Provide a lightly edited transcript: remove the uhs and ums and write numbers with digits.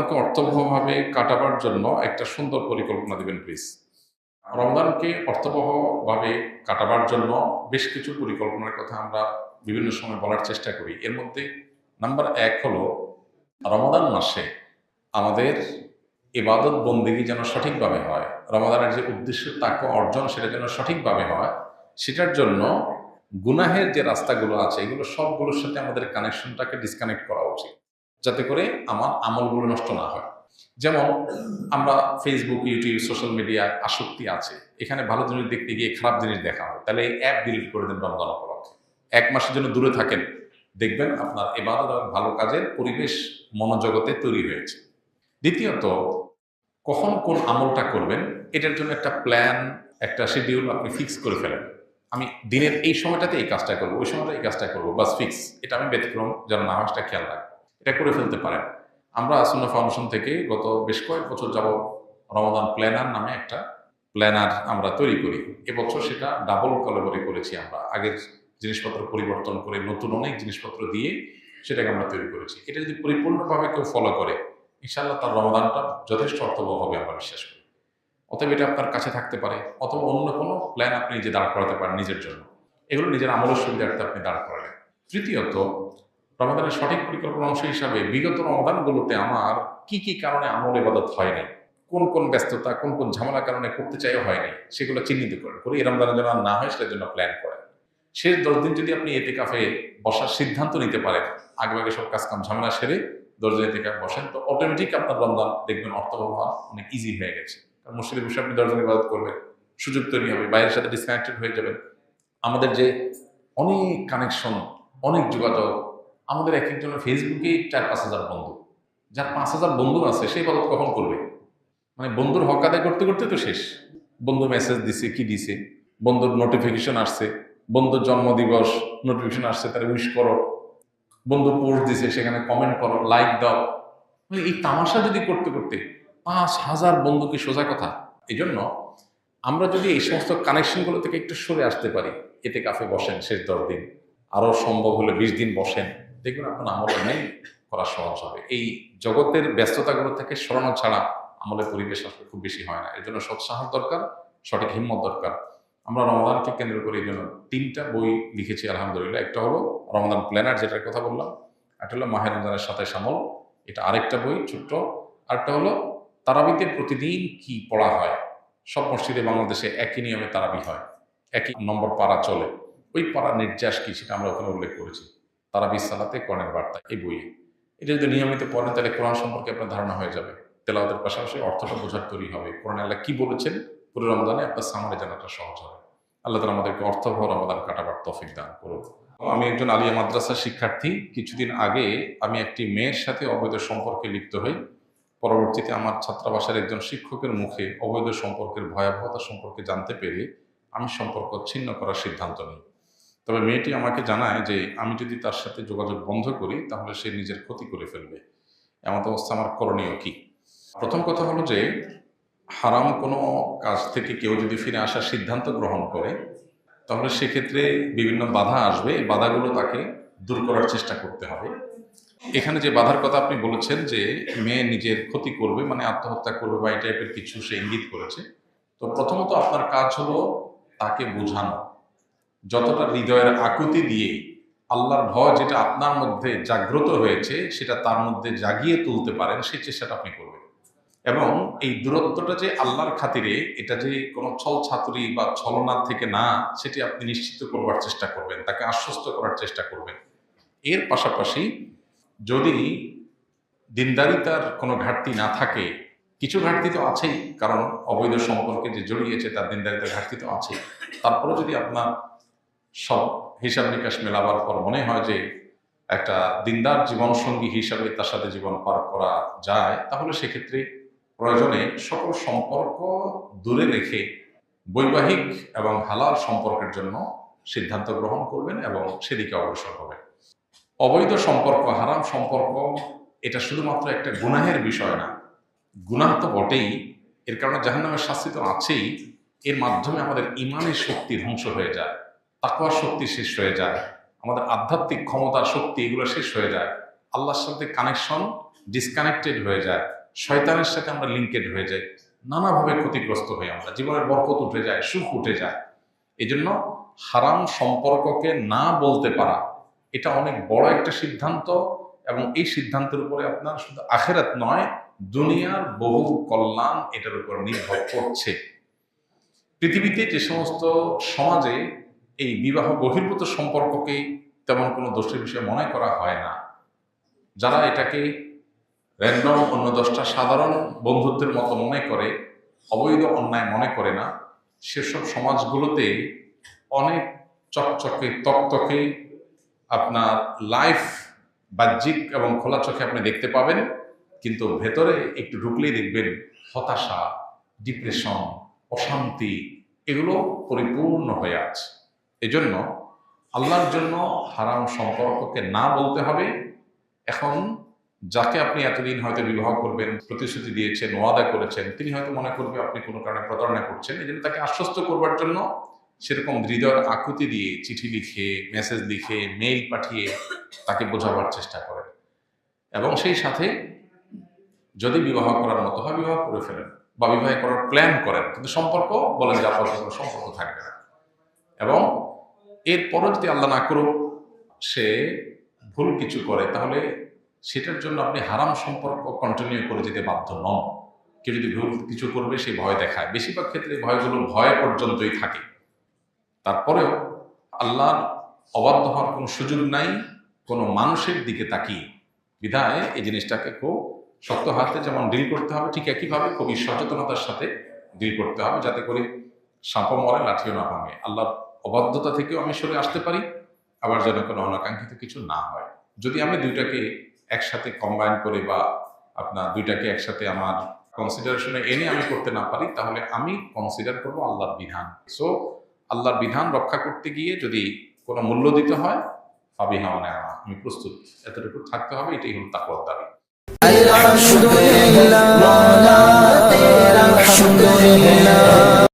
রমাদানকে অর্থবহভাবে কাটাবার জন্য একটা সুন্দর পরিকল্পনা দিবেন প্লিজ। রমজানকে অর্থবহভাবে কাটাবার জন্য বেশ কিছু পরিকল্পনার কথা আমরা বিভিন্ন সময় বলার চেষ্টা করি। এর মধ্যে নাম্বার ১ হলো রমাদান মাসে আমাদের ইবাদত বন্দেগী যেন সঠিকভাবে হয়। রমাদানের যে উদ্দেশ্য তাকওয়া অর্জন সেটা যেন সঠিকভাবে হয়, সেটার জন্য গুনাহের যে রাস্তাগুলো আছে এগুলো সবগুলোর সাথে আমাদের কানেকশনটাকে ডিসকানেক্ট করা উচিত, যাতে করে আমার আমলগুলো নষ্ট না হয়। যেমন আমরা ফেসবুক, ইউটিউব, সোশ্যাল মিডিয়ায় আসক্তি আছে, এখানে ভালো জিনিস দেখতে গিয়ে খারাপ জিনিস দেখা হয়, তাহলে এই অ্যাপ ডিলিট করে দেন রমজান উপলক্ষে। ১ মাসের জন্য দূরে থাকেন, দেখবেন আপনার ইবাদত এবং ভালো কাজের পরিবেশ মনোজগতে তৈরি হয়েছে। দ্বিতীয়ত, কখন কোন আমলটা করবেন এটার জন্য একটা প্ল্যান, একটা শিডিউল আপনি ফিক্স করে ফেলেন। আমি দিনের এই সময়টাতে এই কাজটা করবো, ওই সময়টা এই কাজটা করবো, বাস ফিক্স। এটা আমি ব্যতিক্রম যেন না হয় সেটা খেয়াল রাখবো, এটা করে ফেলতে পারেন। আমরা সুন্নাহ ফাউন্ডেশন থেকে গত বেশ কয়েক বছর যাবত রমাদান প্ল্যানার নামে একটা প্ল্যানার আমরা তৈরি করি। এবছর সেটা ডাবল কলাবরি করেছি। আমরা আগের জিনিসপত্র পরিবর্তন করে নতুন অনেক জিনিসপত্র দিয়ে সেটাকে আমরা তৈরি করেছি। এটা যদি পরিপূর্ণভাবে কেউ ফলো করে, ইনশাআল্লাহ তার রমাদানটা যথেষ্ট অর্থবহ হবে আমরা বিশ্বাস করি। অতএব এটা আপনার কাছে থাকতে পারে, অথবা অন্য কোনো প্ল্যান আপনি নিজে দাঁড় করাতে পারেন নিজের জন্য। এগুলো নিজের আমলের সুবিধার্থে আপনি দাঁড় করালেন। তৃতীয়ত, রমাদানের সঠিক পরিকল্পনা অংশ হিসাবে বিগত রমাদানগুলোতে আমার কি কি কারণে আমল ইবাদত হয়নি, কোন কোন ব্যস্ততা, কোন কোন ঝামেলার কারণে করতে চাইও হয়নি, সেগুলো চিহ্নিত করেন, করে এই রমজানের জন্য আর না হয় সেটার জন্য প্ল্যান করেন। শেষ 10 দিন যদি আপনি এতেকাফে বসার সিদ্ধান্ত নিতে পারেন, আগে সব কাজ কাম ঝামেলা সেরে 10 দিন এতেকাফে বসেন, তো অটোমেটিক আপনার রমজান দেখবেন অর্থবহ হওয়া অনেক ইজি হয়ে গেছে। কারণ মসজিদে বসে আপনি 10 দিন ইবাদত করবেন, সুযোগ তৈরি হবে, বাইরের সাথে ডিসকানেক্টেড হয়ে যাবেন। আমাদের যে অনেক কানেকশন, অনেক যোগাযোগ, আমাদের এক একজনের ফেসবুকে 4-5 হাজার বন্ধু। যার 5 হাজার বন্ধু আছে সেই ইবাদত কখন করবে? মানে বন্ধুর হক আদায় করতে করতে তো শেষ। বন্ধু মেসেজ দিছে, কি দিছে, বন্ধুর নোটিফিকেশন আসছে, বন্ধুর জন্মদিবস নোটিফিকেশন আসছে, তারা উইশ করো, বন্ধু পোস্ট দিছে সেখানে কমেন্ট করো, লাইক দাও। মানে এই তামাশা যদি করতে করতে 5,000 বন্ধু কি সোজা কথা? এই জন্য আমরা যদি এই সমস্ত কানেকশনগুলো থেকে একটু সরে আসতে পারি, এতে কাফে বসেন শেষ 10 দিন, আরো সম্ভব হলে 20 দিন বসেন, দেখবেন আপনার আমল নেই করা সহজ হবে। এই জগতের ব্যস্ততাগুলো থেকে সরানো ছাড়া আমলের পরিবেশ আসলে খুব বেশি হয় না। এর জন্য সৎসাহস দরকার, সঠিক হিম্মত দরকার। আমরা রমাদানকে কেন্দ্র করে এই জন্য 3টা বই লিখেছি আলহামদুলিল্লাহ। একটা হলো রমাদান প্ল্যানার, যেটার কথা বললাম। একটা হলো মাহে রমজানের সাথে আমল, এটা আরেকটা বই ছোট্ট। আরেকটা হলো তারাবিতে প্রতিদিন কি পড়া হয়। সব মসজিদে বাংলাদেশে একই নিয়মে তারাবি হয়, একই নম্বর পারা চলে। ওই পাড়ার নির্যাস কি সেটা আমরা ওখানে উল্লেখ করেছি, তারাবি সালাতে কোরআনের বার্তা এই বইয়ে। এটা যদি নিয়মিত পড়েন তাহলে কোরআন সম্পর্কে আপনার ধারণা হয়ে যাবে। তেলাওয়াতের পাশাপাশি অর্থটা বোঝার তৈরি হবে, কোরআন আল্লাহ কি বলেছেন পুরো রমজানে আপনার সামনে জানাটা সহজ হবে। আল্লাহ তাআলা আমাদেরকে অর্থবহ রমাদান কাটাবার তৌফিক দান করুন। আমি একজন আলিয়া মাদ্রাসার শিক্ষার্থী। কিছুদিন আগে আমি একটি মেয়ের সাথে অবৈধ সম্পর্কে লিপ্ত হই। পরবর্তীতে আমার ছাত্রাবাসের একজন শিক্ষকের মুখে অবৈধ সম্পর্কের ভয়াবহতা সম্পর্কে জানতে পেরে আমি সম্পর্ক ছিন্ন করার সিদ্ধান্ত নিই। তবে মেয়েটি আমাকে জানায় যে আমি যদি তার সাথে যোগাযোগ বন্ধ করি তাহলে সে নিজের ক্ষতি করে ফেলবে। এমন অবস্থা আমার করণীয় কি? প্রথম কথা হলো যে হারাম কোনো কাজ থেকে কেউ যদি ফিরে আসার সিদ্ধান্ত গ্রহণ করে তাহলে সেক্ষেত্রে বিভিন্ন বাধা আসবে। এই বাধাগুলো তাকে দূর করার চেষ্টা করতে হবে। এখানে যে বাধার কথা আপনি বলেছেন যে মেয়ে নিজের ক্ষতি করবে, মানে আত্মহত্যা করবে বা এই টাইপের কিছু সে ইঙ্গিত করেছে, তো প্রথমত আপনার কাজ হলো তাকে বোঝানো, যতটা হৃদয়ের আকুতি দিয়ে আল্লাহর ভয় যেটা আপনার মধ্যে জাগ্রত হয়েছে সেটা তার মধ্যে জাগিয়ে তুলতে পারেন সেই চেষ্টাটা আপনি করবেন। এবং এই দূরত্বটা যে আল্লাহর খাতিরে, এটা যে কোনো ছল ছাতুরি বা ছলনার থেকে না, সেটি আপনি নিশ্চিত করবার চেষ্টা করবেন, তাকে আশ্বস্ত করার চেষ্টা করবেন। এর পাশাপাশি যদি দিনদারিতার কোনো ঘাটতি না থাকে, কিছু ঘাটতি তো আছেই, কারণ অবৈধ সম্পর্কে যে জড়িয়েছে তার দিনদারিতার ঘাটতি তো আছেই। তারপরে যদি আপনার সব হিসাব নিকাশ মেলাবার পর মনে হয় যে একটা দিনদার জীবনসঙ্গী হিসাবে তার সাথে জীবন পার করা যায়, তাহলে সেক্ষেত্রে প্রয়োজনে সকল সম্পর্ক দূরে রেখে বৈবাহিক এবং হালাল সম্পর্কের জন্য সিদ্ধান্ত গ্রহণ করবেন এবং সেদিকে অগ্রসর হবেন। অবৈধ সম্পর্ক, হারাম সম্পর্ক, এটা শুধুমাত্র একটা গুনাহের বিষয় না। গুনাহ তো বটেই, এর কারণে জাহান্নামের শাস্তি তো আছেই। এর মাধ্যমে আমাদের ইমানের শক্তি ধ্বংস হয়ে যায়, তাকওয়ার শক্তি শেষ হয়ে যায়, আমাদের আধ্যাত্মিক ক্ষমতা, শক্তি, এগুলো শেষ হয়ে যায়। আল্লাহর সাথে কানেকশন ডিসকানেক্টেড হয়ে যায়, শয়তানের সাথে আমরা লিঙ্কেড হয়ে যাই, নানাভাবে ক্ষতিগ্রস্ত হই, আমরা জীবনের বরকত উঠে যায়, সুখ উঠে যায়। এই জন্য হারাম সম্পর্ককে না বলতে পারা এটা অনেক বড় একটা সিদ্ধান্ত, এবং এই সিদ্ধান্তের উপরে আপনার শুধু আখিরাত নয়, দুনিয়ার বহু কল্যাণ এটার উপর নির্ভর করছে। পৃথিবীতে যে সমস্ত সমাজে এই বিবাহ বহির্ভূত সম্পর্ককেই তেমন কোনো দোষের বিষয় মনে করা হয় না, যারা এটাকে র্যান্ডম অন্য 10টা সাধারণ বন্ধুত্বের মতো মনে করে, অবৈধ অন্যায় মনে করে না, সেসব সমাজগুলোতে অনেক চকচকে তকতকে আপনার লাইফ বাহ্যিক এবং খোলা চোখে আপনি দেখতে পাবেন, কিন্তু ভেতরে একটু ঢুকলেই দেখবেন হতাশা, ডিপ্রেশন, অশান্তি এগুলো পরিপূর্ণ হয়ে আছে। এজন্য আল্লাহর জন্য হারাম সম্পর্ককে না বলতে হবে। এখন যাকে আপনি এতদিন হয়তো বিবাহ করবেন প্রতিশ্রুতি দিয়েছেন, ওয়াদা করেছেন, তিনি হয়তো মনে করবে আপনি কোনো কারণে প্রতারণা করছেন। এই জন্য তাকে আশ্বস্ত করবার জন্য সেরকম হৃদয়ের আকুতি দিয়ে চিঠি লিখে, মেসেজ লিখে, মেইল পাঠিয়ে তাকে বোঝাবার চেষ্টা করেন, এবং সেই সাথে যদি বিবাহ করার মতো হয় বিবাহ করে ফেলেন, বা বিবাহ করার প্ল্যান করেন, কিন্তু সম্পর্ক বলেন যে আপনার কোনো সম্পর্ক থাকবে না। এবং এরপরও যদি আল্লাহ না করুক সে ভুল কিছু করে, তাহলে সেটার জন্য আপনি হারাম সম্পর্ক কন্টিনিউ করে যেতে বাধ্য নন। কেউ যদি ভুল কিছু করবে সে ভয় দেখায়, বেশিরভাগ ক্ষেত্রে ভয়গুলো ভয় পর্যন্তই থাকে। তারপরেও আল্লাহর অবাধ্য হওয়ার কোনো সুযোগ নাই কোনো মানুষের দিকে তাকিয়ে। বিধায় এই জিনিসটাকে খুব শক্ত হাতে যেমন ডিল করতে হবে, ঠিক একইভাবে খুবই সচেতনতার সাথে ডিল করতে হবে, যাতে করে সাপও মরে লাঠিও না ভাঙে। আল্লাহর অবাধ্যতা থেকেও আমি সরে আসতে পারি, আবার যেন কোনো অনাকাঙ্ক্ষিত কিছু না হয়। যদি আমি দুইটাকে একসাথে কম্বাইন করে বা আপনার দুইটাকে একসাথে আমার কনসিডারেশনে এনে আমি করতে না পারি, তাহলে আমি কনসিডার করবো আল্লাহর বিধান। সো আল্লাহর বিধান রক্ষা করতে গিয়ে যদি কোনো মূল্য দিতে হয়, ফাবিহা ওয়া নি'মা, আমি প্রস্তুত, এতটুকু থাকতে হবে। এটাই হল তাকওয়ার দাবি।